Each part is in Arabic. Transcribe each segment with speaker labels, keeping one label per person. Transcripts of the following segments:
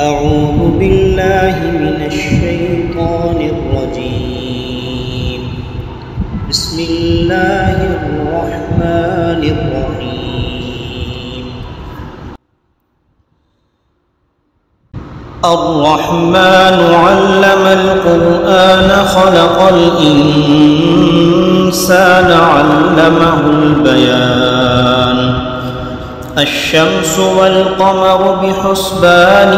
Speaker 1: أعوذ بالله من الشيطان الرجيم. بسم الله الرحمن الرحيم. الرحمن علم القرآن خلق الإنسان علمه البيان. الشمس والقمر بحسبان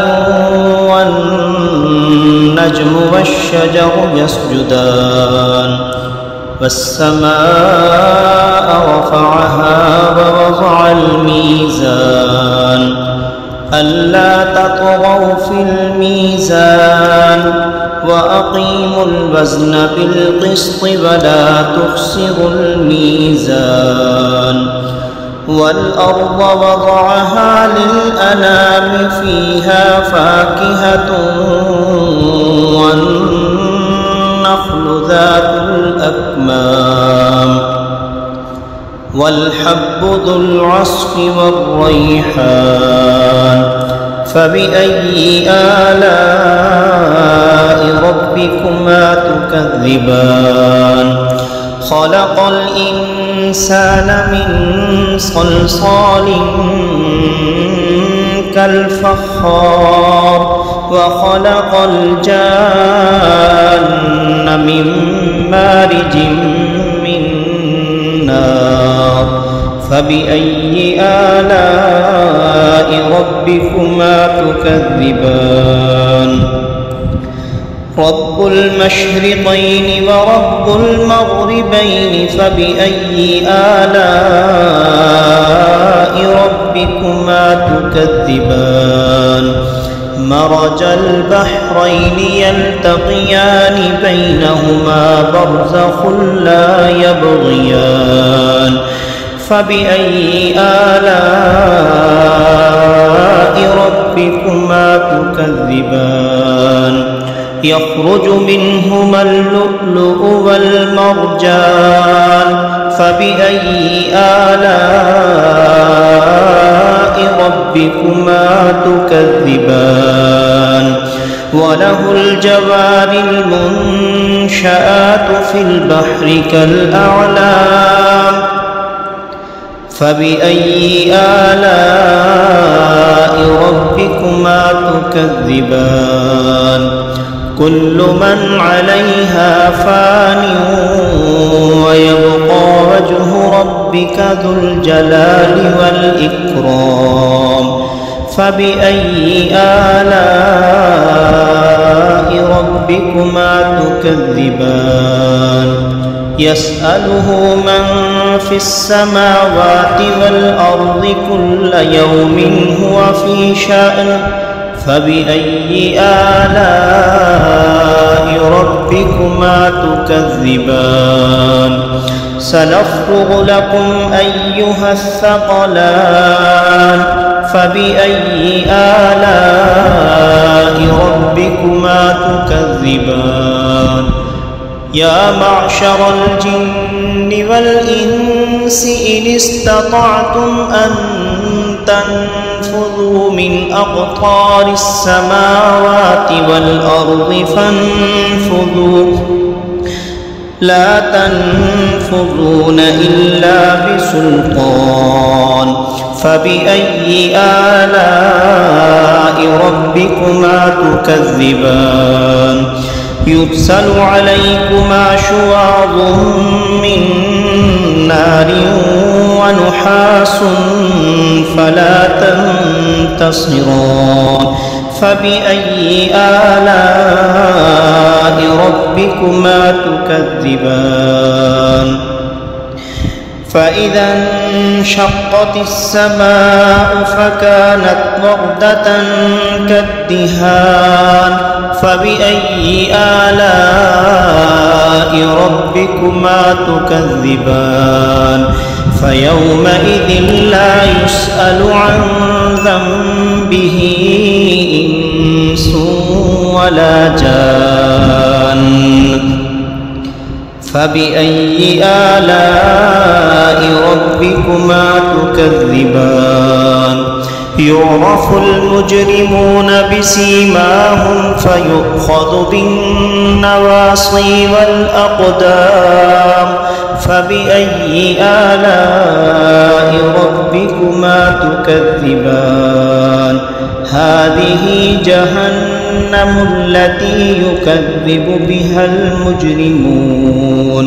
Speaker 1: والنجم والشجر يسجدان. والسماء رفعها ووضع الميزان ألا تطغوا في الميزان وأقيموا الوزن بالقسط ولا تخسروا الميزان. والأرض وضعها للأنام فيها فاكهة والنخل ذات الأكمام والحب ذو العصف والريحان. فبأي آلاء ربكما تكذبان؟ خلق الإنسان من صلصال كالفخار وخلق الجان من مارج من نار. فبأي آلاء ربكما تكذبان؟ رب المشرقين ورب المغربين فبأي آلاء ربكما تكذبان؟ مرج البحرين يلتقيان بينهما برزخ لا يبغيان. فبأي آلاء ربكما تكذبان؟ يخرج منهما اللؤلؤ والمرجان. فبأي آلاء ربكما تكذبان؟ وله الجوار المنشآت في البحر كالأعلام. فبأي آلاء ربكما تكذبان؟ كل من عليها فان ويبقى وجه ربك ذو الجلال والإكرام. فبأي آلاء ربكما تكذبان؟ يسأله من في السماوات والأرض كل يوم هو في شأن. فبأي آلاء ربكما تكذبان؟ سنفرغ لكم أيها الثقلان. فبأي آلاء ربكما تكذبان؟ يا معشر الجن والإنس إن استطعتم أن تنفذوا من أقطار السماوات والأرض فانفذوا لا تنفذون إلا بسلطان. فبأي آلاء ربكما تكذبان؟ يرسل عليكما شواظ من نار ونحاس فلا تنتصران. فبأي آلاء ربكما تكذبان؟ فإذا انشقت السماء فكانت وردة كالدهان. فبأي آلاء ربكما تكذبان؟ فيومئذ لا يسأل عن ذنبه إنس ولا جان. فبأي آلاء ربكما تكذبان؟ يعرف المجرمون بسيماهم فيؤخذ بالنواصي والأقدام فبأي آلاء ربكما تكذبان هذه جهنم التي يكذب بها المجرمون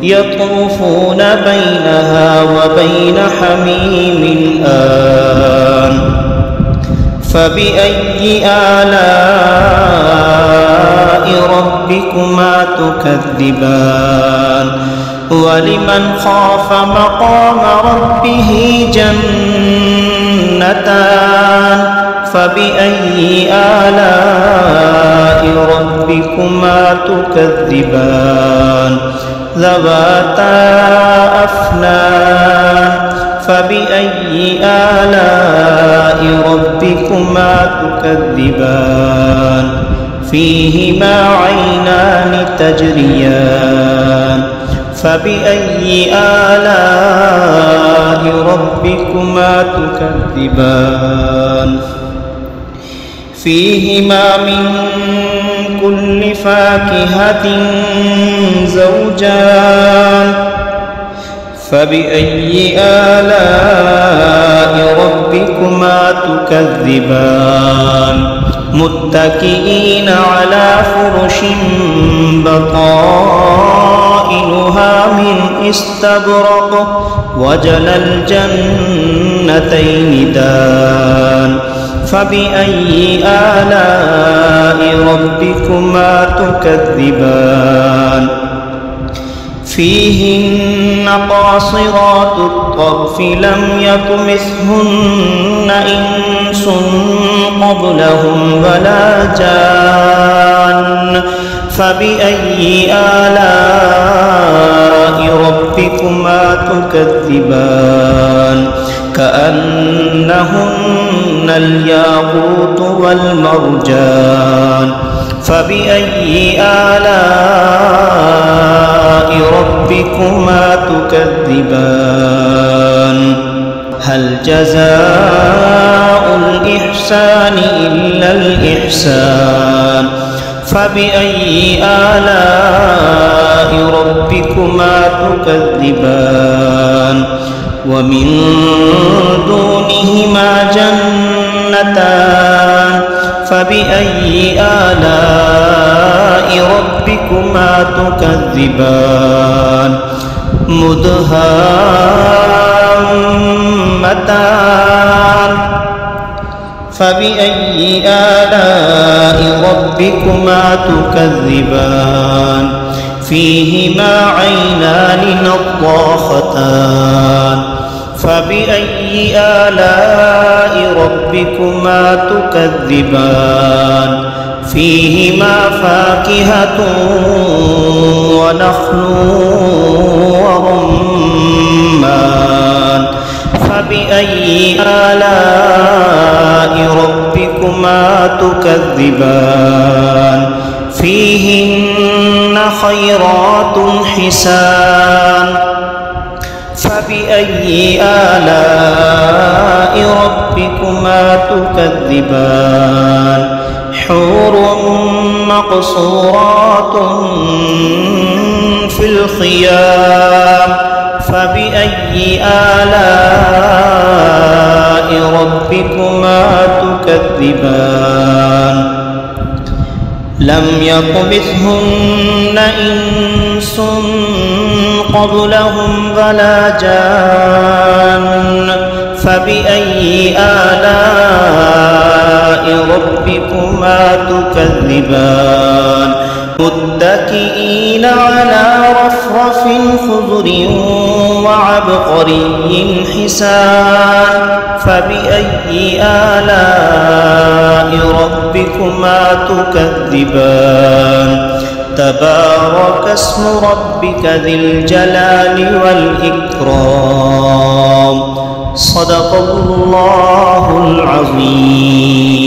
Speaker 1: يطوفون بينها وبين حميم آن فبأي آلاء ربكما تكذبان ولمن خاف مقام ربه جنتان فبأي آلاء ربكما تكذبان ذواتا أفنان فبأي آلاء ربكما تكذبان فيهما عينان تجريان فبأي آلاء ربكما تكذبان فيهما من كل فاكهة زوجان فبأي آلاء ربكما تكذبان متكئين على فرش بطائنها من استبرق وجنى الجنتين دان فبأي آلاء ربكما تكذبان فيهن قاصرات الطرف لم يطمثهن إنس قبلهم ولا جان فبأي آلاء ربكما تكذبان كأنهن الياقوت والمرجان فبأي آلاء ربكما تكذبان هل جزاء الإحسان إلا الإحسان فبأي آلاء ربكما تكذبان ومن دونهما جنتان فبأي آلاء ربكما تكذبان مدهامتان فبأي آلاء ربكما تكذبان فيهما عينان نضاختان فبأي آلاء ربكما تكذبان فيهما فاكهة ونخل ورمان فبأي آلاء ربكما تكذبان فيهن خيرات حسان فبأي آلاء ربكما تكذبان حور مقصورات في الخيام فبأي آلاء ربكما تكذبان لم يطمثهن إنس قبلهم ولا جان فبأي آلاء ربكما تكذبان متكئين على رفرف خضر وعبقري حسان فبأي آلاء ربكما تكذبان تبارك اسم ربك ذي الجلال والإكرام صدق الله العظيم.